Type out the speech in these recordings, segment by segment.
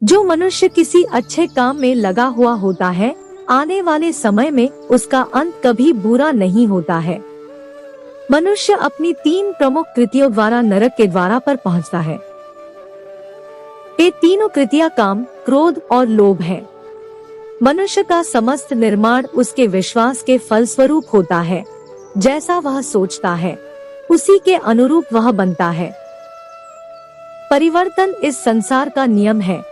जो मनुष्य किसी अच्छे काम में लगा हुआ होता है, आने वाले समय में उसका अंत कभी बुरा नहीं होता है। मनुष्य अपनी 3 प्रमुख कृतियों द्वारा नरक के द्वारा पर पहुंचता है। ये तीनों कृतियां काम, क्रोध और लोभ है। मनुष्य का समस्त निर्माण उसके विश्वास के फलस्वरूप होता है। जैसा वह सोचता है, उसी के अनुरूप वह बनता है। परिवर्तन इस संसार का नियम है।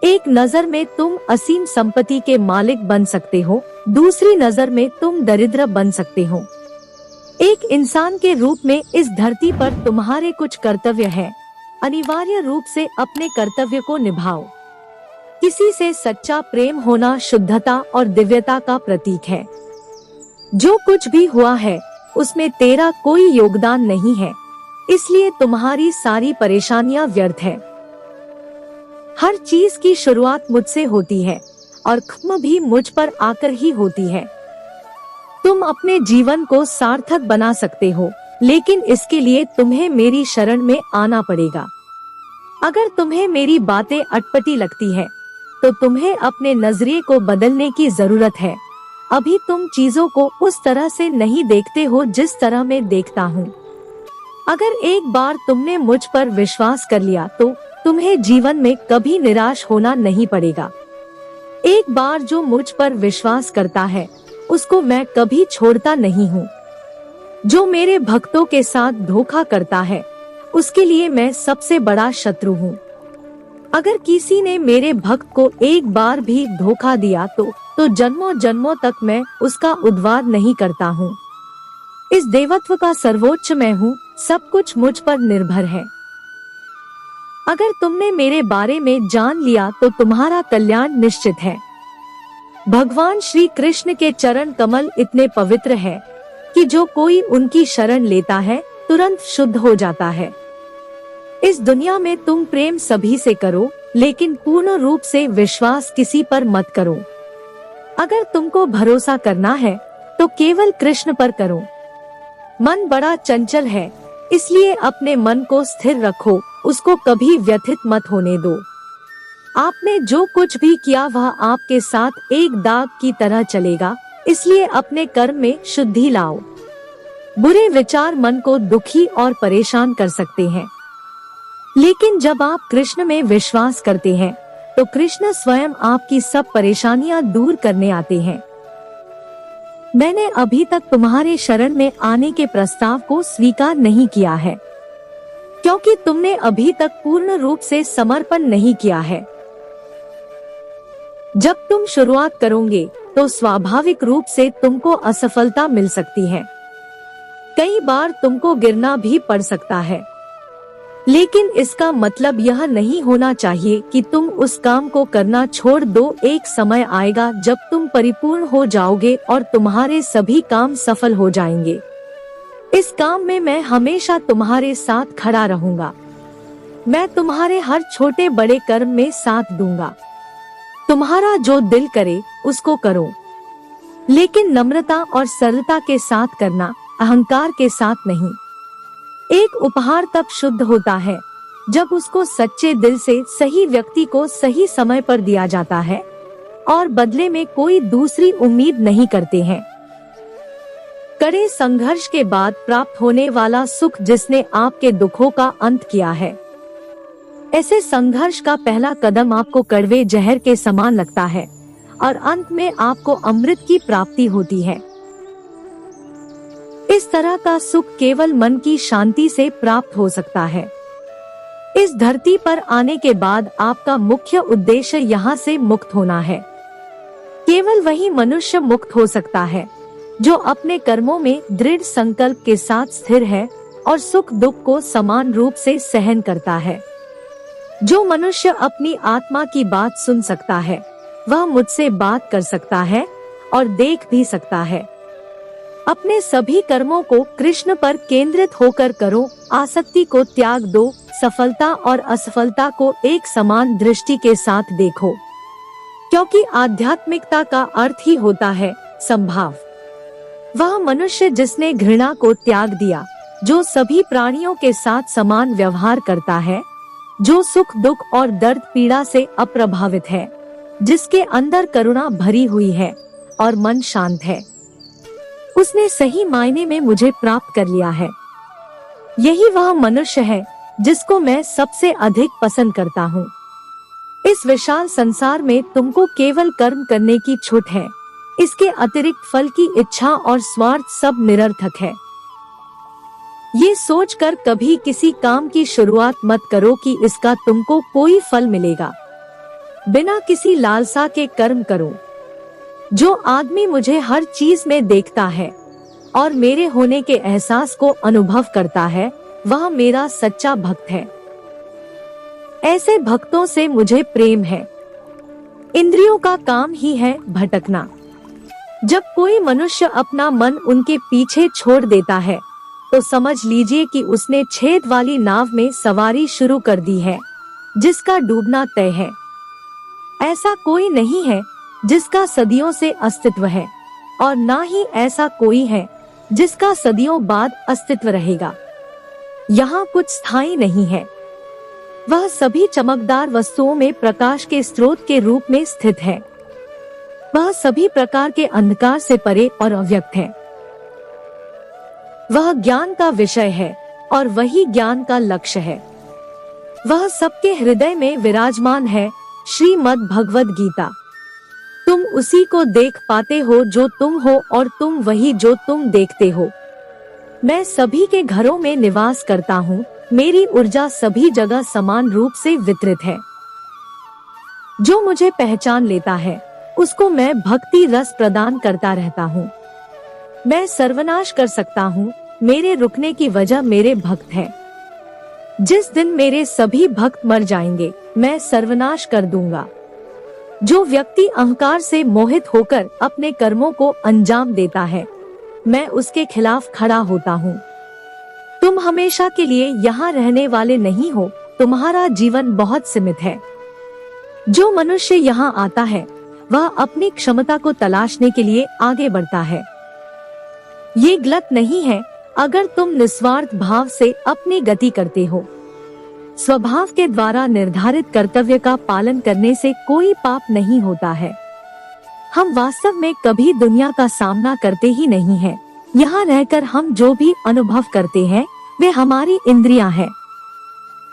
एक नजर में तुम असीम संपत्ति के मालिक बन सकते हो, दूसरी नजर में तुम दरिद्र बन सकते हो। एक इंसान के रूप में इस धरती पर तुम्हारे कुछ कर्तव्य हैं। अनिवार्य रूप से अपने कर्तव्य को निभाओ। किसी से सच्चा प्रेम होना शुद्धता और दिव्यता का प्रतीक है। जो कुछ भी हुआ है उसमें तेरा कोई योगदान नहीं है, इसलिए तुम्हारी सारी परेशानियां व्यर्थ है। हर चीज की शुरुआत मुझसे होती है और खत्म भी मुझ पर आकर ही होती है। तुम अपने जीवन को सार्थक बना सकते हो, लेकिन इसके लिए तुम्हें मेरी शरण में आना पड़ेगा। अगर तुम्हें मेरी बातें अटपटी लगती है, तो तुम्हें अपने नजरिए को बदलने की जरूरत है। अभी तुम चीजों को उस तरह से नहीं देखते हो जिस तरह मैं देखता हूँ। अगर एक बार तुमने मुझ पर विश्वास कर लिया तो तुम्हें जीवन में कभी निराश होना नहीं पड़ेगा। एक बार जो मुझ पर विश्वास करता है, उसको मैं कभी छोड़ता नहीं हूँ। जो मेरे भक्तों के साथ धोखा करता है, उसके लिए मैं सबसे बड़ा शत्रु हूँ। अगर किसी ने मेरे भक्त को एक बार भी धोखा दिया तो जन्मों जन्मों तक मैं उसका उद्धार नहीं करता हूँ। इस देवत्व का सर्वोच्च मैं हूँ, सब कुछ मुझ पर निर्भर है। अगर तुमने मेरे बारे में जान लिया तो तुम्हारा कल्याण निश्चित है। भगवान श्री कृष्ण के चरण कमल इतने पवित्र है कि जो कोई उनकी शरण लेता है तुरंत शुद्ध हो जाता है। इस दुनिया में तुम प्रेम सभी से करो, लेकिन पूर्ण रूप से विश्वास किसी पर मत करो। अगर तुमको भरोसा करना है तो केवल कृष्ण पर करो। मन बड़ा चंचल है, इसलिए अपने मन को स्थिर रखो, उसको कभी व्यथित मत होने दो। आपने जो कुछ भी किया वह आपके साथ एक दाग की तरह चलेगा, इसलिए अपने कर्म में शुद्धि लाओ। बुरे विचार मन को दुखी और परेशान कर सकते हैं, लेकिन जब आप कृष्ण में विश्वास करते हैं तो कृष्ण स्वयं आपकी सब परेशानियां दूर करने आते हैं। मैंने अभी तक तुम्हारे शरण में आने के प्रस्ताव को स्वीकार नहीं किया है, क्योंकि तुमने अभी तक पूर्ण रूप से समर्पण नहीं किया है। जब तुम शुरुआत करोगे तो स्वाभाविक रूप से तुमको असफलता मिल सकती है। कई बार तुमको गिरना भी पड़ सकता है, लेकिन इसका मतलब यह नहीं होना चाहिए कि तुम उस काम को करना छोड़ दो। एक समय आएगा जब तुम परिपूर्ण हो जाओगे और तुम्हारे सभी काम सफल हो जाएंगे। इस काम में मैं हमेशा तुम्हारे साथ खड़ा रहूंगा। मैं तुम्हारे हर छोटे बड़े कर्म में साथ दूंगा। तुम्हारा जो दिल करे उसको करो, लेकिन नम्रता और सरलता के साथ करना, अहंकार के साथ नहीं। एक उपहार तब शुद्ध होता है जब उसको सच्चे दिल से सही व्यक्ति को सही समय पर दिया जाता है और बदले में कोई दूसरी उम्मीद नहीं करते हैं। कड़े संघर्ष के बाद प्राप्त होने वाला सुख जिसने आपके दुखों का अंत किया है। ऐसे संघर्ष का पहला कदम आपको कड़वे जहर के समान लगता है और अंत में आपको अमृत की प्राप्ति होती है। इस तरह का सुख केवल मन की शांति से प्राप्त हो सकता है। इस धरती पर आने के बाद आपका मुख्य उद्देश्य यहाँ से मुक्त होना है। केवल वही मनुष्य मुक्त हो सकता है जो अपने कर्मों में दृढ़ संकल्प के साथ स्थिर है और सुख दुख को समान रूप से सहन करता है। जो मनुष्य अपनी आत्मा की बात सुन सकता है, वह मुझसे बात कर सकता है और देख भी सकता है। अपने सभी कर्मों को कृष्ण पर केंद्रित होकर करो। आसक्ति को त्याग दो। सफलता और असफलता को एक समान दृष्टि के साथ देखो, क्योंकि आध्यात्मिकता का अर्थ ही होता है संभाव। वह मनुष्य जिसने घृणा को त्याग दिया, जो सभी प्राणियों के साथ समान व्यवहार करता है जो सुख दुख और दर्द पीड़ा से अप्रभावित है, जिसके अंदर करुणा भरी हुई है और मन शांत है, उसने सही मायने में मुझे प्राप्त कर लिया है। यही वह मनुष्य है जिसको मैं सबसे अधिक पसंद करता हूँ। इस विशाल संसार में तुमको केवल कर्म करने की छूट है। इसके अतिरिक्त फल की इच्छा और स्वार्थ सब निरर्थक है। ये सोचकर कभी किसी काम की शुरुआत मत करो कि इसका तुमको कोई फल मिलेगा। बिना किसी लालसा के कर्म करो। जो आदमी मुझे हर चीज में देखता है और मेरे होने के एहसास को अनुभव करता है, वह मेरा सच्चा भक्त है। ऐसे भक्तों से मुझे प्रेम है। इंद्रियों का काम ही है भटकना। जब कोई मनुष्य अपना मन उनके पीछे छोड़ देता है तो समझ लीजिए कि उसने छेद वाली नाव में सवारी शुरू कर दी है, जिसका डूबना तय है। ऐसा कोई नहीं है जिसका सदियों से अस्तित्व है, और ना ही ऐसा कोई है जिसका सदियों बाद अस्तित्व रहेगा। यहाँ कुछ स्थायी नहीं है। वह सभी चमकदार वस्तुओं में प्रकाश के स्रोत के रूप में स्थित है। वह सभी प्रकार के अंधकार से परे और अव्यक्त है। वह ज्ञान का विषय है और वही ज्ञान का लक्ष्य है। वह सबके हृदय में विराजमान है। श्रीमद् भगवद गीता। तुम उसी को देख पाते हो जो तुम हो, और तुम वही जो तुम देखते हो। मैं सभी के घरों में निवास करता हूँ। मेरी ऊर्जा सभी जगह समान रूप से वितरित है। जो मुझे पहचान लेता है उसको मैं भक्ति रस प्रदान करता रहता हूँ। मैं सर्वनाश कर सकता हूँ। मेरे रुकने की वजह मेरे भक्त है। जिस दिन मेरे सभी भक्त मर जाएंगे, मैं सर्वनाश कर दूंगा। जो व्यक्ति अहंकार से मोहित होकर अपने कर्मों को अंजाम देता है, मैं उसके खिलाफ खड़ा होता हूँ। तुम हमेशा के लिए यहाँ रहने वाले नहीं हो। तुम्हारा जीवन बहुत सीमित है। जो मनुष्य यहाँ आता है वह अपनी क्षमता को तलाशने के लिए आगे बढ़ता है। ये गलत नहीं है अगर तुम निस्वार्थ भाव से अपनी गति करते हो। स्वभाव के द्वारा निर्धारित कर्तव्य का पालन करने से कोई पाप नहीं होता है। हम वास्तव में कभी दुनिया का सामना करते ही नहीं हैं। यहाँ रहकर हम जो भी अनुभव करते हैं वे हमारी इंद्रियां हैं।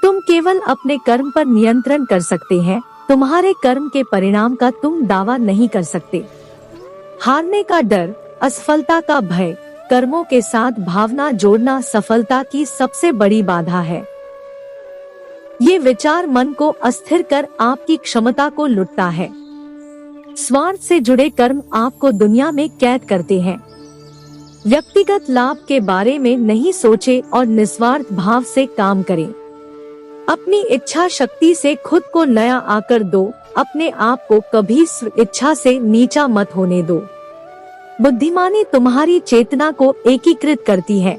तुम केवल अपने कर्म पर नियंत्रण कर सकते हैं। तुम्हारे कर्म के परिणाम का तुम दावा नहीं कर सकते। हारने का डर, असफलता का भय, कर्मों के साथ भावना जोड़ना सफलता की सबसे बड़ी बाधा है। ये विचार मन को अस्थिर कर आपकी क्षमता को लुटता है। स्वार्थ से जुड़े कर्म आपको दुनिया में कैद करते हैं। व्यक्तिगत लाभ के बारे में नहीं सोचे और निस्वार्थ भाव से काम करें। अपनी इच्छा शक्ति से खुद को नया आकर दो। अपने आप को कभी स्व इच्छा से नीचा मत होने दो। बुद्धिमानी तुम्हारी चेतना को एकीकृत करती है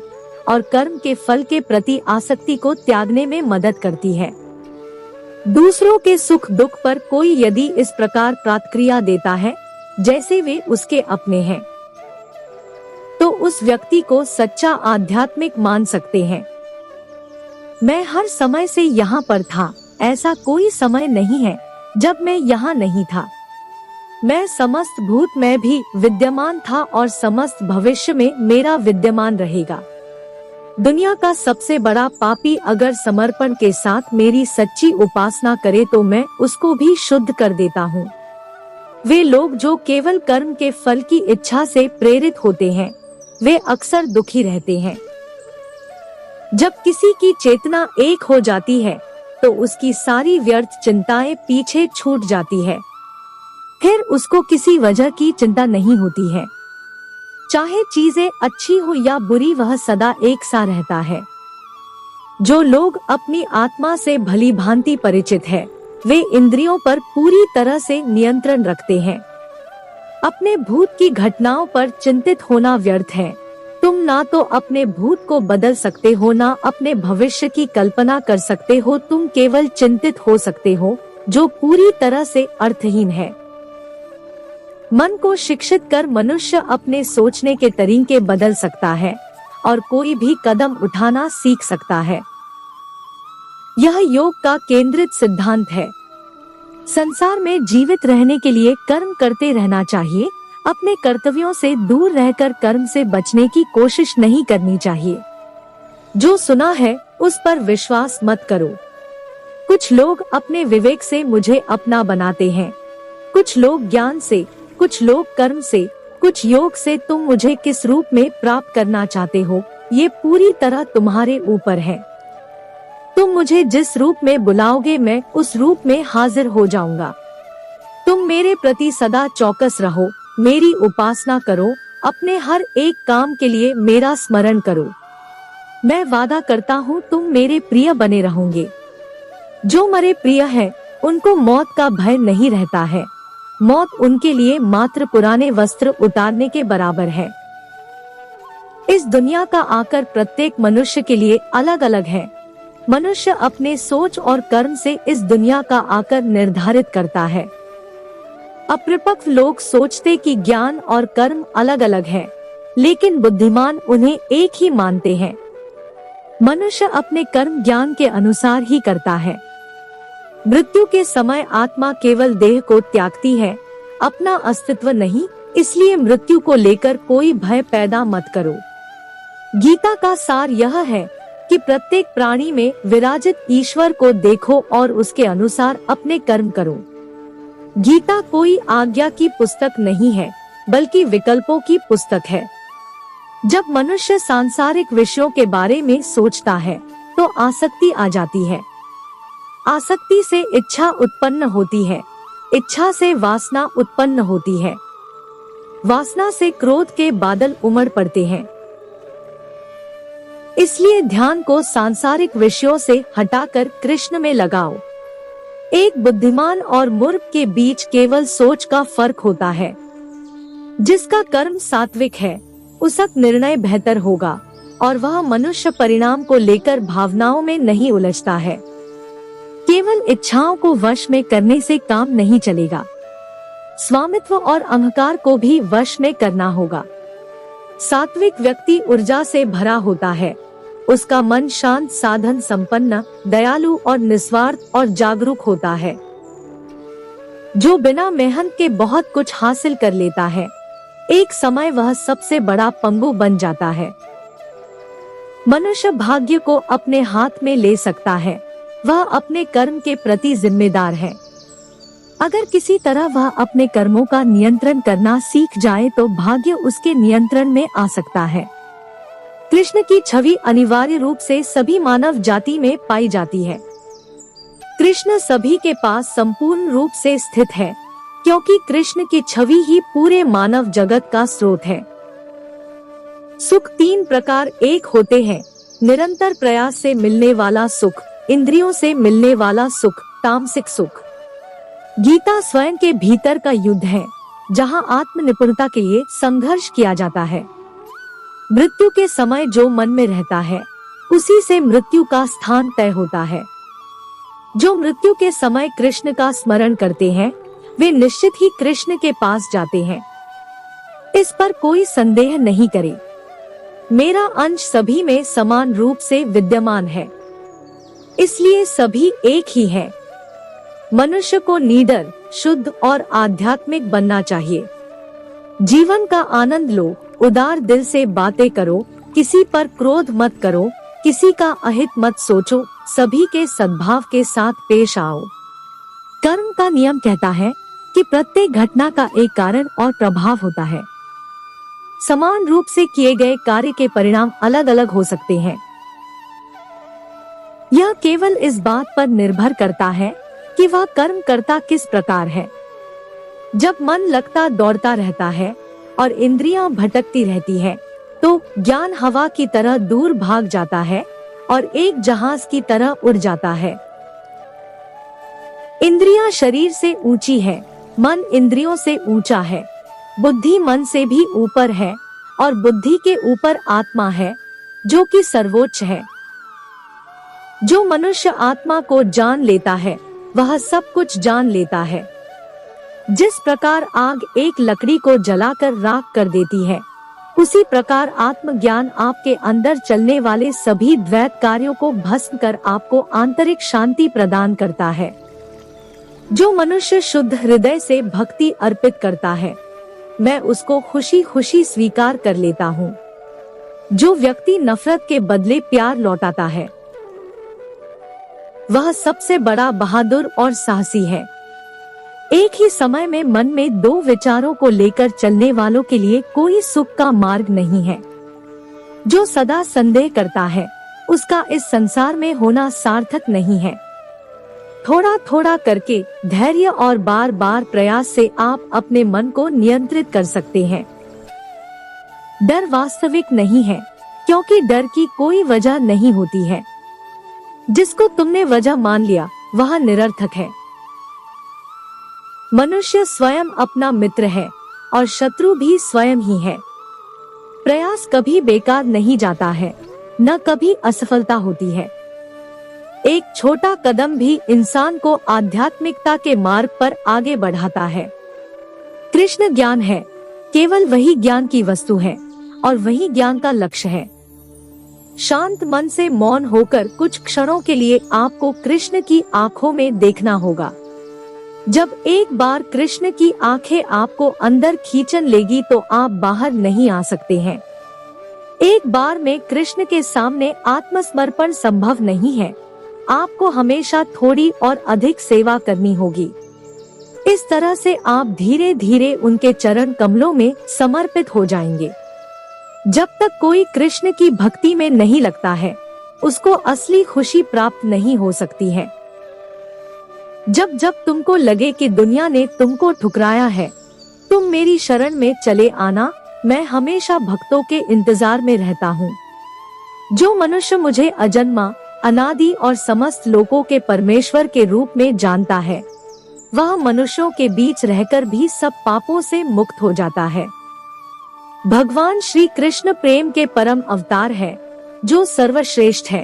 और कर्म के फल के प्रति आसक्ति को त्यागने में मदद करती है। दूसरों के सुख दुख पर कोई यदि इस प्रकार प्रतिक्रिया देता है जैसे वे उसके अपने हैं, तो उस व्यक्ति को सच्चा आध्यात्मिक मान सकते हैं। मैं हर समय से यहाँ पर था। ऐसा कोई समय नहीं है जब मैं यहाँ नहीं था। मैं समस्त भूत में भी विद्यमान था और समस्त भविष्य में मेरा विद्यमान रहेगा। दुनिया का सबसे बड़ा पापी अगर समर्पण के साथ मेरी सच्ची उपासना करे तो मैं उसको भी शुद्ध कर देता हूँ। वे लोग जो केवल कर्म के फल की इच्छा से प्रेरित होते हैं, वे अक्सर दुखी रहते हैं। जब किसी की चेतना एक हो जाती है तो उसकी सारी व्यर्थ चिंताएं पीछे छूट जाती है। फिर उसको किसी वजह की चिंता नहीं होती है। चाहे चीजें अच्छी हो या बुरी, वह सदा एक सा रहता है। जो लोग अपनी आत्मा से भली भांति परिचित है, वे इंद्रियों पर पूरी तरह से नियंत्रण रखते हैं। अपने भूत की घटनाओं पर चिंतित होना व्यर्थ है। तुम ना तो अपने भूत को बदल सकते हो, ना अपने भविष्य की कल्पना कर सकते हो। तुम केवल चिंतित हो सकते हो, जो पूरी तरह से अर्थहीन है। मन को शिक्षित कर मनुष्य अपने सोचने के तरीके बदल सकता है और कोई भी कदम उठाना सीख सकता है। यह योग का केंद्रित सिद्धांत है। संसार में जीवित रहने के लिए कर्म करते रहना चाहिए। अपने कर्तव्यों से दूर रहकर कर्म से बचने की कोशिश नहीं करनी चाहिए। जो सुना है उस पर विश्वास मत करो। कुछ लोग अपने विवेक से मुझे अपना बनाते हैं, कुछ लोग ज्ञान से, कुछ लोग कर्म से, कुछ योग से। तुम मुझे किस रूप में प्राप्त करना चाहते हो, ये पूरी तरह तुम्हारे ऊपर है। तुम मुझे जिस रूप में बुलाओगे मैं उस रूप में हाजिर हो जाऊंगा। तुम मेरे प्रति सदा चौकस रहो, मेरी उपासना करो, अपने हर एक काम के लिए मेरा स्मरण करो। मैं वादा करता हूँ तुम मेरे प्रिय बने रहोगे। जो मेरे प्रिय है उनको मौत का भय नहीं रहता है। मौत उनके लिए मात्र पुराने वस्त्र उतारने के बराबर है। इस दुनिया का आकर प्रत्येक मनुष्य के लिए अलग अलग है। मनुष्य अपने सोच और कर्म से इस दुनिया का आकर निर्धारित करता है। अपरिपक्व लोग सोचते कि ज्ञान और कर्म अलग अलग है, लेकिन बुद्धिमान उन्हें एक ही मानते हैं। मनुष्य अपने कर्म ज्ञान के अनुसार ही करता है। मृत्यु के समय आत्मा केवल देह को त्यागती है, अपना अस्तित्व नहीं। इसलिए मृत्यु को लेकर कोई भय पैदा मत करो। गीता का सार यह है कि प्रत्येक प्राणी में विराजित ईश्वर को देखो और उसके अनुसार अपने कर्म करो। गीता कोई आज्ञा की पुस्तक नहीं है, बल्कि विकल्पों की पुस्तक है। जब मनुष्य सांसारिक विषयों के बारे में सोचता है तो आसक्ति आ जाती है। आसक्ति से इच्छा उत्पन्न होती है, इच्छा से वासना उत्पन्न होती है, वासना से क्रोध के बादल उमड़ पड़ते हैं। इसलिए ध्यान को सांसारिक विषयों से हटाकर कृष्ण में लगाओ। एक बुद्धिमान और मूर्ख के बीच केवल सोच का फर्क होता है। जिसका कर्म सात्विक है उसका निर्णय बेहतर होगा और वह मनुष्य परिणाम को लेकर भावनाओं में नहीं उलझता है। केवल इच्छाओं को वश में करने से काम नहीं चलेगा। स्वामित्व और अहंकार को भी वश में करना होगा। सात्विक व्यक्ति ऊर्जा से भरा होता है। उसका मन शांत, साधन संपन्न, दयालु और निस्वार्थ और जागरूक होता है। जो बिना मेहनत के बहुत कुछ हासिल कर लेता है, एक समय वह सबसे बड़ा पंगु बन जाता है। मनुष्य भाग्य को अपने हाथ में ले सकता है, वह अपने कर्म के प्रति जिम्मेदार है। अगर किसी तरह वह अपने कर्मों का नियंत्रण करना सीख जाए तो भाग्य उसके नियंत्रण में आ सकता है। कृष्ण की छवि अनिवार्य रूप से सभी मानव जाति में पाई जाती है। कृष्ण सभी के पास संपूर्ण रूप से स्थित है, क्योंकि कृष्ण की छवि ही पूरे मानव जगत का स्रोत है। सुख तीन प्रकार एक होते हैं: निरंतर प्रयास से मिलने वाला सुख, इंद्रियों से मिलने वाला सुख, तामसिक सुख। गीता स्वयं के भीतर का युद्ध है, जहां आत्मनिपुणता के लिए संघर्ष किया जाता है। मृत्यु के समय जो मन में रहता है उसी से मृत्यु का स्थान तय होता है। जो मृत्यु के समय कृष्ण का स्मरण करते हैं वे निश्चित ही कृष्ण के पास जाते हैं। इस पर कोई संदेह नहीं करे। मेरा अंश सभी में समान रूप से विद्यमान है, इसलिए सभी एक ही है। मनुष्य को निडर, शुद्ध और आध्यात्मिक बनना चाहिए। जीवन का आनंद लो, उदार दिल से बातें करो, किसी पर क्रोध मत करो, किसी का अहित मत सोचो, सभी के सद्भाव के साथ पेश आओ। कर्म का नियम कहता है कि प्रत्येक घटना का एक कारण और प्रभाव होता है। समान रूप से किए गए कार्य के परिणाम अलग अलग हो सकते हैं। यह केवल इस बात पर निर्भर करता है कि वह कर्म करता किस प्रकार है। जब मन लगता दौड़ता रहता है और इंद्रियां भटकती रहती है, तो ज्ञान हवा की तरह दूर भाग जाता है और एक जहाज की तरह उड़ जाता है। इंद्रियां शरीर से ऊंची है, मन इंद्रियों से ऊंचा है, बुद्धि मन से भी ऊपर है और बुद्धि के ऊपर आत्मा है, जो कि सर्वोच्च है। जो मनुष्य आत्मा को जान लेता है वह सब कुछ जान लेता है। जिस प्रकार आग एक लकड़ी को जलाकर राख कर देती है, उसी प्रकार आत्मज्ञान आपके अंदर चलने वाले सभी द्वैत कार्यों को भस्म कर आपको आंतरिक शांति प्रदान करता है। जो मनुष्य शुद्ध हृदय से भक्ति अर्पित करता है, मैं उसको खुशी खुशी स्वीकार कर लेता हूँ। जो व्यक्ति नफरत के बदले प्यार लौटाता है, वह सबसे बड़ा बहादुर और साहसी है। एक ही समय में मन में दो विचारों को लेकर चलने वालों के लिए कोई सुख का मार्ग नहीं है। जो सदा संदेह करता है, उसका इस संसार में होना सार्थक नहीं है। थोड़ा थोड़ा करके धैर्य और बार बार प्रयास से आप अपने मन को नियंत्रित कर सकते हैं। डर वास्तविक नहीं है, क्योंकि डर की कोई वजह नहीं होती है। जिसको तुमने वजह मान लिया, वह निरर्थक है। मनुष्य स्वयं अपना मित्र है और शत्रु भी स्वयं ही है। प्रयास कभी बेकार नहीं जाता है, न कभी असफलता होती है। एक छोटा कदम भी इंसान को आध्यात्मिकता के मार्ग पर आगे बढ़ाता है। कृष्ण ज्ञान है, केवल वही ज्ञान की वस्तु है और वही ज्ञान का लक्ष्य है। शांत मन से मौन होकर कुछ क्षणों के लिए आपको कृष्ण की आंखों में देखना होगा। जब एक बार कृष्ण की आंखें आपको अंदर खींचन लेगी तो आप बाहर नहीं आ सकते हैं। एक बार में कृष्ण के सामने आत्मसमर्पण संभव नहीं है। आपको हमेशा थोड़ी और अधिक सेवा करनी होगी। इस तरह से आप धीरे धीरे उनके चरण कमलों में समर्पित हो जाएंगे। जब तक कोई कृष्ण की भक्ति में नहीं लगता है, उसको असली खुशी प्राप्त नहीं हो सकती है। जब जब तुमको लगे कि दुनिया ने तुमको ठुकराया है, तुम मेरी शरण में चले आना। मैं हमेशा भक्तों के इंतजार में रहता हूँ। जो मनुष्य मुझे अजन्मा, अनादि और समस्त लोकों के परमेश्वर के रूप में जानता है, वह मनुष्यों के बीच रहकर भी सब पापों से मुक्त हो जाता है। भगवान श्री कृष्ण प्रेम के परम अवतार है, जो सर्वश्रेष्ठ है।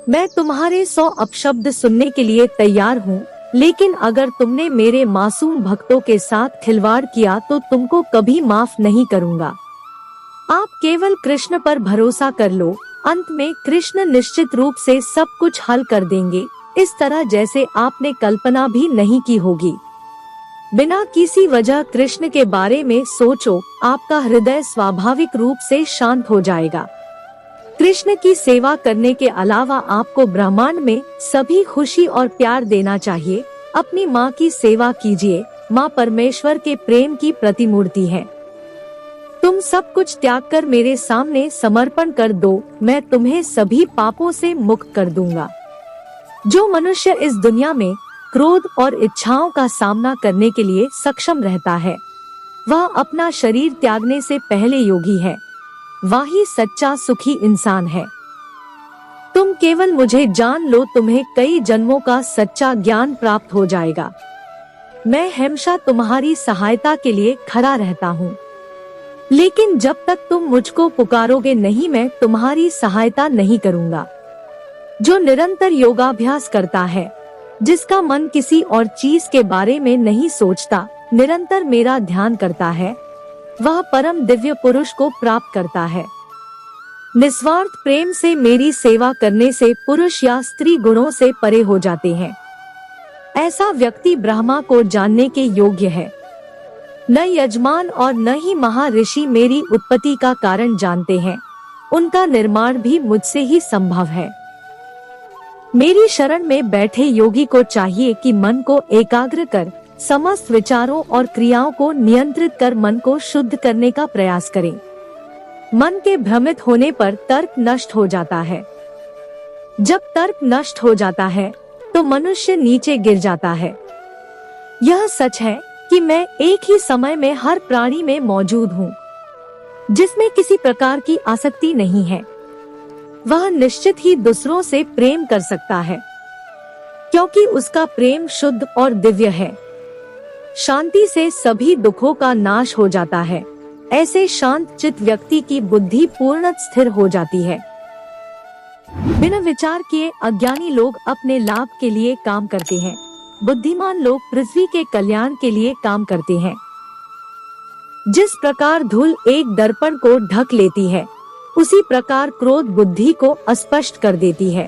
मैं तुम्हारे 100 अपशब्द सुनने के लिए तैयार हूँ, लेकिन अगर तुमने मेरे मासूम भक्तों के साथ खिलवाड़ किया तो तुमको कभी माफ नहीं करूँगा। आप केवल कृष्ण पर भरोसा कर लो। अंत में कृष्ण निश्चित रूप से सब कुछ हल कर देंगे, इस तरह जैसे आपने कल्पना भी नहीं की होगी। बिना किसी वजह कृष्ण के बारे में सोचो, आपका हृदय स्वाभाविक रूप से शांत हो जाएगा। कृष्ण की सेवा करने के अलावा आपको ब्रह्मांड में सभी खुशी और प्यार देना चाहिए। अपनी माँ की सेवा कीजिए। माँ परमेश्वर के प्रेम की प्रतिमूर्ति है। तुम सब कुछ त्याग कर मेरे सामने समर्पण कर दो, मैं तुम्हें सभी पापों से मुक्त कर दूंगा। जो मनुष्य इस दुनिया में क्रोध और इच्छाओं का सामना करने के लिए सक्षम रहता है, वह अपना शरीर त्यागने से पहले योगी है। वही सच्चा सुखी इंसान है। तुम केवल मुझे जान लो, तुम्हें कई जन्मों का सच्चा ज्ञान प्राप्त हो जाएगा। मैं हमेशा तुम्हारी सहायता के लिए खड़ा रहता हूँ, लेकिन जब तक तुम मुझको पुकारोगे नहीं, मैं तुम्हारी सहायता नहीं करूँगा। जो निरंतर योगाभ्यास करता है, जिसका मन किसी और चीज के बारे में नहीं सोचता, निरंतर मेरा ध्यान करता है, वह परम दिव्य पुरुष को प्राप्त करता है। निस्वार्थ प्रेम से मेरी सेवा करने से पुरुष या स्त्री गुणों से परे हो जाते हैं। ऐसा व्यक्ति ब्रह्मा को जानने के योग्य है। न यजमान और न ही महर्षि मेरी उत्पत्ति का कारण जानते हैं। उनका निर्माण भी मुझसे ही संभव है। मेरी शरण में बैठे योगी को चाहिए कि मन को एकाग्र कर समस्त विचारों और क्रियाओं को नियंत्रित कर मन को शुद्ध करने का प्रयास करें। मन के भ्रमित होने पर तर्क नष्ट हो जाता है। जब तर्क नष्ट हो जाता है तो मनुष्य नीचे गिर जाता है। यह सच है कि मैं एक ही समय में हर प्राणी में मौजूद हूँ। जिसमें किसी प्रकार की आसक्ति नहीं है, वह निश्चित ही दूसरों से प्रेम कर सकता है, क्योंकि उसका प्रेम शुद्ध और दिव्य है। शांति से सभी दुखों का नाश हो जाता है। ऐसे शांत चित्त व्यक्ति की बुद्धि पूर्ण स्थिर हो जाती है। बिना विचार किए अज्ञानी लोग अपने लाभ के लिए काम करते हैं। बुद्धिमान लोग पृथ्वी के कल्याण के लिए काम करते हैं। जिस प्रकार धूल एक दर्पण को ढक लेती है, उसी प्रकार क्रोध बुद्धि को अस्पष्ट कर देती है।